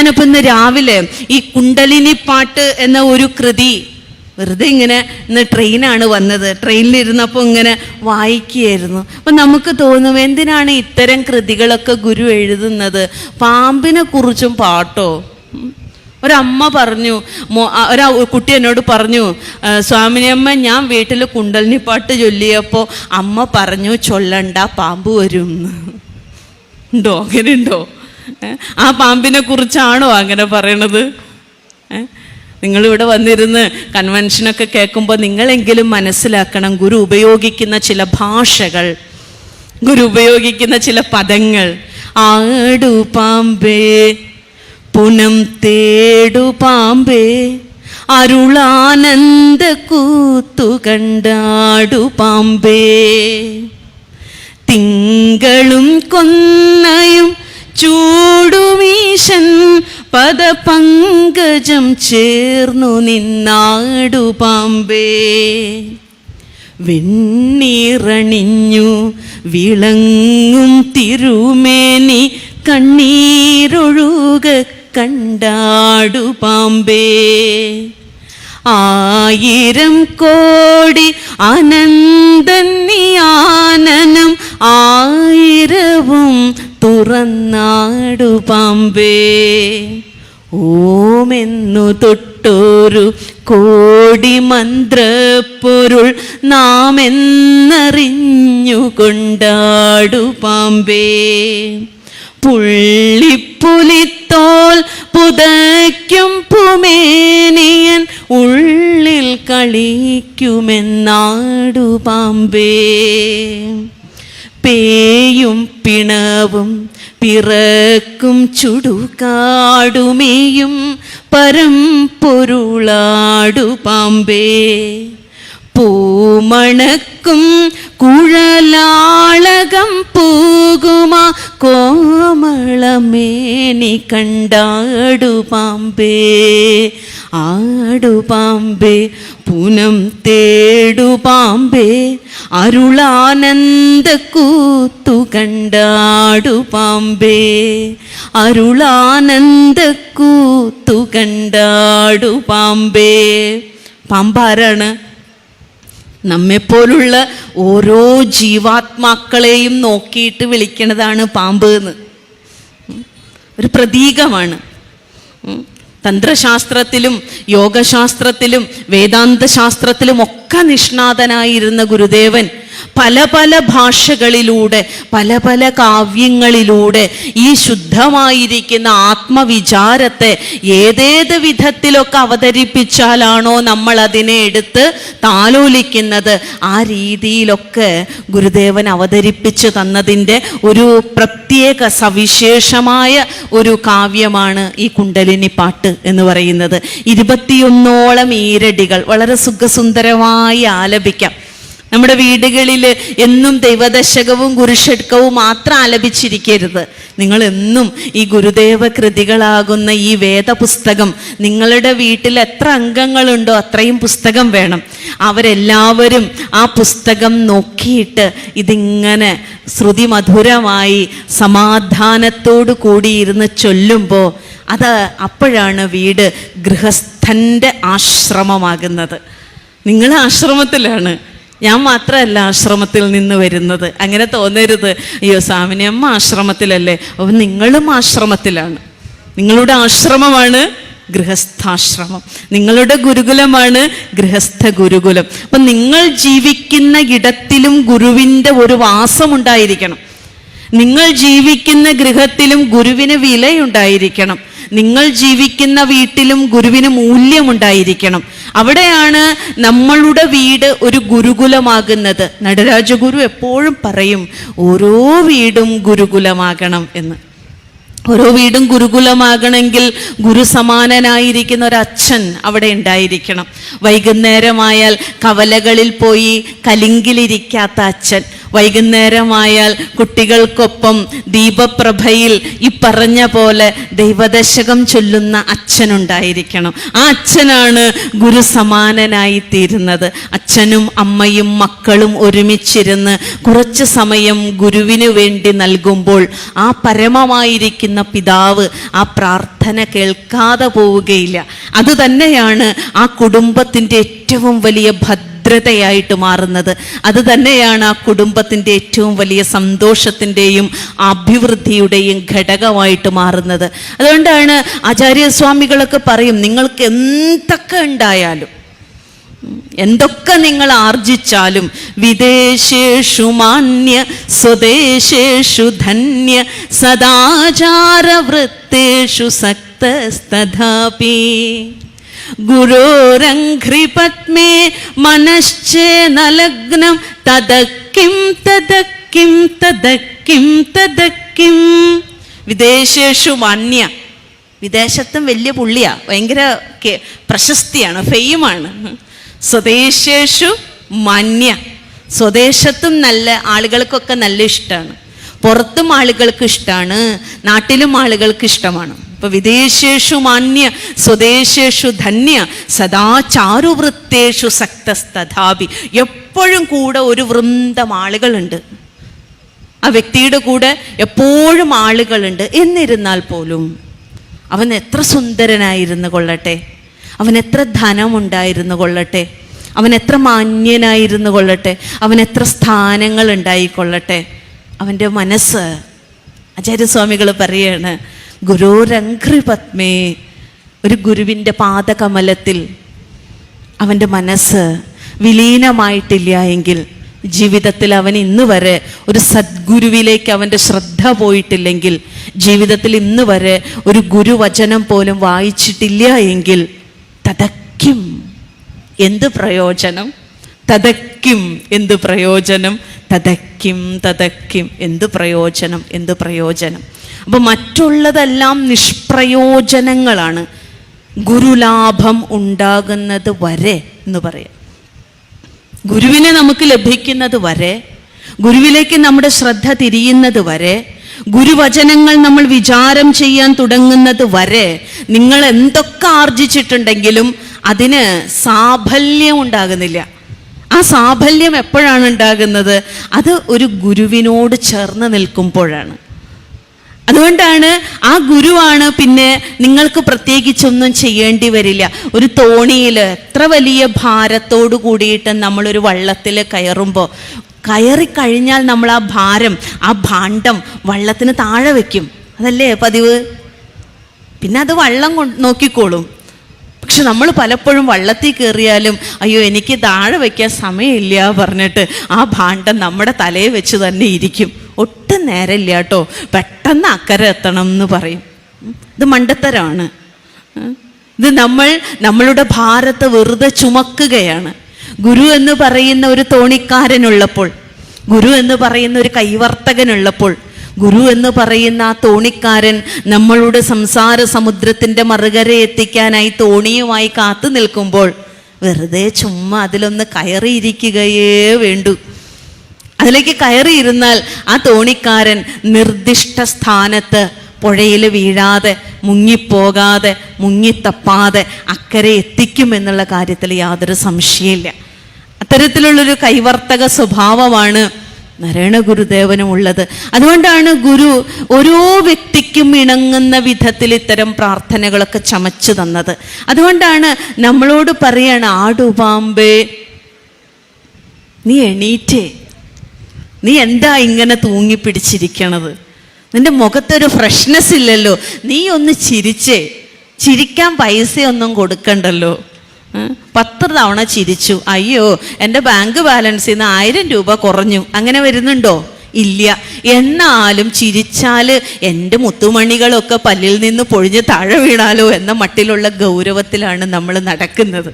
ഞാനപ്പോൾ ഇന്ന് രാവിലെ ഈ കുണ്ടലിനി പാട്ട് എന്ന ഒരു കൃതി വെറുതെ ഇങ്ങനെ, ഇന്ന് ട്രെയിനാണ് വന്നത്, ട്രെയിനിലിരുന്നപ്പോൾ ഇങ്ങനെ വായിക്കുകയായിരുന്നു. അപ്പം നമുക്ക് തോന്നും, എന്തിനാണ് ഇത്തരം കൃതികളൊക്കെ ഗുരു എഴുതുന്നത്? പാമ്പിനെ കുറിച്ചും പാട്ടോ? ഒരമ്മ പറഞ്ഞു, കുട്ടി എന്നോട് പറഞ്ഞു, സ്വാമിനിയമ്മ ഞാൻ വീട്ടിൽ കുണ്ടലിനി പാട്ട് ചൊല്ലിയപ്പോൾ അമ്മ പറഞ്ഞു ചൊല്ലണ്ട, പാമ്പ് വരും. ഉണ്ടോ? അങ്ങനെ ഉണ്ടോ? ആ പാമ്പിനെ കുറിച്ചാണോ അങ്ങനെ പറയണത്? നിങ്ങളിവിടെ വന്നിരുന്ന് കൺവെൻഷനൊക്കെ കേൾക്കുമ്പോൾ നിങ്ങളെങ്കിലും മനസ്സിലാക്കണം, ഗുരു ഉപയോഗിക്കുന്ന ചില ഭാഷകൾ, ഗുരു ഉപയോഗിക്കുന്ന ചില പദങ്ങൾ. ആടു പാമ്പേ പുനം തേടു പാമ്പേ, അരുളാനന്ദ കൂത്തു കണ്ടാടു പാമ്പേ, തിങ്കളും കൊന്നയും ചൂടുമീശൻ പദപങ്കജം ചേർന്നു നിന്നാടു പാമ്പേ, വെണ്ണീറണിഞ്ഞു വിളങ്ങും തിരുമേനി കണ്ണീരൊഴുക കണ്ടാടു പാമ്പേ, ആയിരം കോടി അനന്തന്യാനനം ആയിരവും തുറന്നാടു പാമ്പേ, ഓമെന്നു തൊട്ടൊരു കോടി മന്ത്രപ്പൊരുൾ നാം എന്നറിഞ്ഞുകൊണ്ടാടു പാമ്പേ, പുള്ളിപ്പുലിത്തോൽ പുതയ്ക്കും പുമേനിയൻ ഉള്ളിൽ കളിക്കുമെന്നാടു പാമ്പേ, പേയും പിണവും പിറക്കും ചുടുകാടുമേയും പരമ്പൊരുളാടു പാമ്പേ, പൂമണക്കും കുഴലാളകം പൂകുമാ കോമളമേനി കണ്ടാടു പാമ്പേ, ആടു പാമ്പേ പുനം തേടു പാമ്പേ, അരുളാനന്ദ കൂത്തു കണ്ടാടു പാമ്പേ, അരുളാനന്ദ കൂത്തു കണ്ടാടു പാമ്പേ. പാമ്പാരാണ്? നമ്മെപ്പോലുള്ള ഓരോ ജീവാത്മാക്കളെയും നോക്കിയിട്ട് വിളിക്കണതാണ് പാമ്പ് എന്ന്. ഒരു പ്രതീകമാണ്. തന്ത്രശാസ്ത്രത്തിലും യോഗശാസ്ത്രത്തിലും വേദാന്ത ശാസ്ത്രത്തിലും ഒക്കെ നിഷ്ണാതനായിരുന്ന ഗുരുദേവൻ പല പല ഭാഷകളിലൂടെ പല പല കാവ്യങ്ങളിലൂടെ ഈ ശുദ്ധമായിരിക്കുന്ന ആത്മവിചാരത്തെ ഏതേത് വിധത്തിലൊക്കെ അവതരിപ്പിച്ചാലാണോ നമ്മൾ അതിനെ എടുത്ത് താലോലിക്കുന്നത്, ആ രീതിയിലൊക്കെ ഗുരുദേവൻ അവതരിപ്പിച്ചു തന്നതിൻ്റെ ഒരു പ്രത്യേക സവിശേഷമായ ഒരു കാവ്യമാണ് ഈ കുണ്ടലിനി പാട്ട് എന്ന് പറയുന്നത്. 21ഓളം ഈരടികൾ വളരെ സുഖസുന്ദരമായി ആലപിക്കാം. നമ്മുടെ വീടുകളിൽ എന്നും ദൈവദശകവും ഗുരുഷഡ്കവും മാത്രം ആലപിച്ചിരിക്കരുത്. നിങ്ങൾ എന്നും ഈ ഗുരുദേവ കൃതികളാകുന്ന ഈ വേദപുസ്തകം, നിങ്ങളുടെ വീട്ടിൽ എത്ര അംഗങ്ങളുണ്ടോ അത്രയും പുസ്തകം വേണം. അവരെല്ലാവരും ആ പുസ്തകം നോക്കിയിട്ട് ഇതിങ്ങനെ ശ്രുതിമധുരമായി സമാധാനത്തോടു കൂടിയിരുന്ന് ചൊല്ലുമ്പോൾ അപ്പോഴാണ് വീട് ഗൃഹസ്ഥൻ്റെ ആശ്രമമാകുന്നത്. നിങ്ങൾ ആശ്രമത്തിലാണ്, ഞാൻ മാത്രമല്ല ആശ്രമത്തിൽ നിന്ന് വരുന്നത്. അങ്ങനെ തോന്നരുത്, അയ്യോ സ്വാമിനിയമ്മ ആശ്രമത്തിലല്ലേ, അപ്പം നിങ്ങളും ആശ്രമത്തിലാണ്. നിങ്ങളുടെ ആശ്രമമാണ് ഗൃഹസ്ഥാശ്രമം, നിങ്ങളുടെ ഗുരുകുലമാണ് ഗൃഹസ്ഥ ഗുരുകുലം. അപ്പം നിങ്ങൾ ജീവിക്കുന്ന ഇടത്തിലും ഗുരുവിൻ്റെ ഒരു വാസമുണ്ടായിരിക്കണം. നിങ്ങൾ ജീവിക്കുന്ന ഗൃഹത്തിലും ഗുരുവിന് വിലയുണ്ടായിരിക്കണം. നിങ്ങൾ ജീവിക്കുന്ന വീട്ടിലും ഗുരുവിന് മൂല്യമുണ്ടായിരിക്കണം. അവിടെയാണ് നമ്മളുടെ വീട് ഒരു ഗുരുകുലമാകുന്നത്. നടരാജഗുരു എപ്പോഴും പറയും, ഓരോ വീടും ഗുരുകുലമാകണം എന്ന്. ഓരോ വീടും ഗുരുകുലമാകണമെങ്കിൽ ഗുരുസമാനനായിരിക്കുന്ന ഒരച്ഛൻ അവിടെ ഉണ്ടായിരിക്കണം. വൈകുന്നേരമായാൽ കവലകളിൽ പോയി കലിങ്കിലിരിക്കാത്ത അച്ഛൻ, വൈകുന്നേരമായാൽ കുട്ടികൾക്കൊപ്പം ദീപപ്രഭയിൽ ഈ പറഞ്ഞ പോലെ ദൈവദശകം ചൊല്ലുന്ന അച്ഛനുണ്ടായിരിക്കണം. ആ അച്ഛനാണ് ഗുരു സമാനനായി തീരുന്നത്. അച്ഛനും അമ്മയും മക്കളും ഒരുമിച്ചിരുന്ന് കുറച്ച് സമയം ഗുരുവിന് വേണ്ടി നൽകുമ്പോൾ ആ പരമമായിരിക്കുന്ന പിതാവ് ആ പ്രാർത്ഥന കേൾക്കാതെ പോവുകയില്ല. അത് തന്നെയാണ് ആ കുടുംബത്തിൻ്റെ ഏറ്റവും വലിയ ഭദ്രതയായിട്ട് മാറുന്നത്. അത് തന്നെയാണ് ആ കുടുംബത്തിൻ്റെ ഏറ്റവും വലിയ സന്തോഷത്തിൻ്റെയും അഭിവൃദ്ധിയുടെയും ഘടകമായിട്ട് മാറുന്നത്. അതുകൊണ്ടാണ് ആചാര്യസ്വാമികളൊക്കെ പറയും, നിങ്ങൾക്ക് എന്തൊക്കെ ഉണ്ടായാലും, എന്തൊക്കെ നിങ്ങൾ ആർജിച്ചാലും, വിദേശേഷു മാന്യ സ്വദേശേഷു ധന്യ സദാചാരവൃത്തേഷു സക്തസ്തഥാപി ഗുരോരംഘ്രിപത്മേ മനശ്ചേനലഗ്നം തദക്കിം തദക്കിം തദക്കിം തദക്കിം. വിദേശേഷു മാന്യ, വിദേശത്തും വലിയ പുള്ളിയാ, ഭയങ്കര പ്രശസ്തിയാണ്, ഫെയിമാണ്. സ്വദേശേഷു മാന്യ, സ്വദേശത്തും നല്ല ആളുകൾക്കൊക്കെ നല്ല ഇഷ്ടമാണ്, പുറത്തും ആളുകൾക്ക് ഇഷ്ടമാണ്, നാട്ടിലും ആളുകൾക്ക് ഇഷ്ടമാണ്. ഇപ്പൊ വിദേശേഷു മാന്യ സ്വദേശേഷു ധന്യ സദാചാരുവൃത്തേഷു സക്തസ്തഥാപി. എപ്പോഴും കൂടെ ഒരു വൃന്ദം ആളുകളുണ്ട്, ആ വ്യക്തിയുടെ കൂടെ എപ്പോഴും ആളുകളുണ്ട്. എന്നിരുന്നാൽ പോലും അവൻ എത്ര സുന്ദരനായിരുന്നു കൊള്ളട്ടെ, അവൻ എത്ര ധനമുണ്ടായിരുന്നു കൊള്ളട്ടെ, അവൻ എത്ര മാന്യനായിരുന്നു കൊള്ളട്ടെ, അവൻ എത്ര സ്ഥാനങ്ങൾ ഉണ്ടായിക്കൊള്ളട്ടെ, അവൻ്റെ മനസ്സ്, ആചാര്യസ്വാമികൾ പറയാണ്, ഗുരോരംഘ്രിപത്മേ, ഒരു ഗുരുവിൻ്റെ പാദകമലത്തിൽ അവൻ്റെ മനസ്സ് വിലീനമായിട്ടില്ല എങ്കിൽ, ജീവിതത്തിൽ അവൻ ഇന്ന് വരെ ഒരു സദ്ഗുരുവിലേക്ക് അവൻ്റെ ശ്രദ്ധ പോയിട്ടില്ലെങ്കിൽ, ജീവിതത്തിൽ ഇന്ന് വരെ ഒരു ഗുരുവചനം പോലും വായിച്ചിട്ടില്ല എങ്കിൽ, തദക്കിം എന്ത് പ്രയോജനം, തദക്കിം എന്ത് പ്രയോജനം, തദക്കിം തദക്കിം എന്ത് പ്രയോജനം, എന്ത് പ്രയോജനം. അപ്പൊ മറ്റുള്ളതെല്ലാം നിഷ്പ്രയോജനങ്ങളാണ്, ഗുരുലാഭം ഉണ്ടാകുന്നത് വരെ എന്ന് പറയാം. ഗുരുവിനെ നമുക്ക് ലഭിക്കുന്നത് വരെ, ഗുരുവിലേക്ക് നമ്മുടെ ശ്രദ്ധ തിരിയുന്നത് വരെ, ഗുരുവചനങ്ങൾ നമ്മൾ വിചാരം ചെയ്യാൻ തുടങ്ങുന്നത് വരെ, നിങ്ങൾ എന്തൊക്കെ ആർജിച്ചിട്ടുണ്ടെങ്കിലും അതിന് സാഫല്യം ഉണ്ടാകുന്നില്ല. ആ സാഫല്യം എപ്പോഴാണ് ഉണ്ടാകുന്നത്? അത് ഒരു ഗുരുവിനോട് ചേർന്ന് നിൽക്കുമ്പോഴാണ്. അതുകൊണ്ടാണ് ആ ഗുരുവാണ് പിന്നെ നിങ്ങൾക്ക് പ്രത്യേകിച്ചൊന്നും ചെയ്യേണ്ടി വരില്ല. ഒരു തോണിയിൽ എത്ര വലിയ ഭാരത്തോട് കൂടിയിട്ട് നമ്മളൊരു വള്ളത്തിൽ കയറുമ്പോൾ, കയറിക്കഴിഞ്ഞാൽ നമ്മൾ ആ ഭാരം, ആ ഭാണ്ഡം വള്ളത്തിന് താഴെ വയ്ക്കും, അതല്ലേ പതിവ്. പിന്നെ അത് വള്ളം നോക്കിക്കോളും. പക്ഷെ നമ്മൾ പലപ്പോഴും വള്ളത്തിൽ കയറിയാലും അയ്യോ എനിക്ക് താഴെ വയ്ക്കാൻ സമയമില്ല പറഞ്ഞിട്ട് ആ ഭാണ്ഡം നമ്മുടെ തലയിൽ വെച്ച് തന്നെ ഇരിക്കും. ഒട്ടും നേരമില്ല കേട്ടോ, പെട്ടെന്ന് അക്കരെ എത്തണം എന്ന് പറയും. ഇത് മണ്ടത്തരമാണ്. ഇത് നമ്മളുടെ ഭാരത്തെ വെറുതെ ചുമക്കുകയാണ്. ഗുരു എന്ന് പറയുന്ന ഒരു തോണിക്കാരനുള്ളപ്പോൾ, ഗുരു എന്ന് പറയുന്ന ഒരു കൈവർത്തകനുള്ളപ്പോൾ, ഗുരു എന്ന് പറയുന്ന ആ തോണിക്കാരൻ നമ്മളുടെ സംസാര സമുദ്രത്തിൻ്റെ മറുകര എത്തിക്കാനായി തോണിയുമായി കാത്തു നിൽക്കുമ്പോൾ വെറുതെ ചുമ്മാ അതിലൊന്ന് കയറിയിരിക്കുകയേ വേണ്ടൂ. അതിലേക്ക് കയറിയിരുന്നാൽ ആ തോണിക്കാരൻ നിർദ്ദിഷ്ട സ്ഥാനത്ത് പുഴയിൽ വീഴാതെ, മുങ്ങിപ്പോകാതെ, മുങ്ങിത്തപ്പാതെ അക്കരെ എത്തിക്കുമെന്നുള്ള കാര്യത്തിൽ യാതൊരു സംശയമില്ല. അത്തരത്തിലുള്ളൊരു കൈവർത്തക സ്വഭാവമാണ് നാരായണ ഗുരുദേവനും ഉള്ളത്. അതുകൊണ്ടാണ് ഗുരു ഓരോ വ്യക്തിക്കും ഇണങ്ങുന്ന വിധത്തിൽ ഇത്തരം പ്രാർത്ഥനകളൊക്കെ ചമച്ചു തന്നത്. അതുകൊണ്ടാണ് നമ്മളോട് പറയാണ്, ആടുപാമ്പേ നീ എണീറ്റേ, നീ എന്താ ഇങ്ങനെ തൂങ്ങിപ്പിടിച്ചിരിക്കണത്, നിന്റെ മുഖത്തൊരു ഫ്രഷ്നെസ് ഇല്ലല്ലോ, നീ ഒന്ന് ചിരിച്ചേ, ചിരിക്കാൻ പൈസയൊന്നും കൊടുക്കണ്ടല്ലോ. 10 തവണ ചിരിച്ചു, അയ്യോ എൻ്റെ ബാങ്ക് ബാലൻസിൽ നിന്ന് 1000 രൂപ കുറഞ്ഞു, അങ്ങനെ വരുന്നുണ്ടോ? ഇല്ല. എന്നാലും ചിരിച്ചാൽ എൻ്റെ മുത്തുമണികളൊക്കെ പല്ലിൽ നിന്ന് പൊഴിഞ്ഞ് താഴെ വീണാലോ എന്ന മട്ടിലുള്ള ഗൗരവത്തിലാണ് നമ്മൾ നടക്കുന്നത്.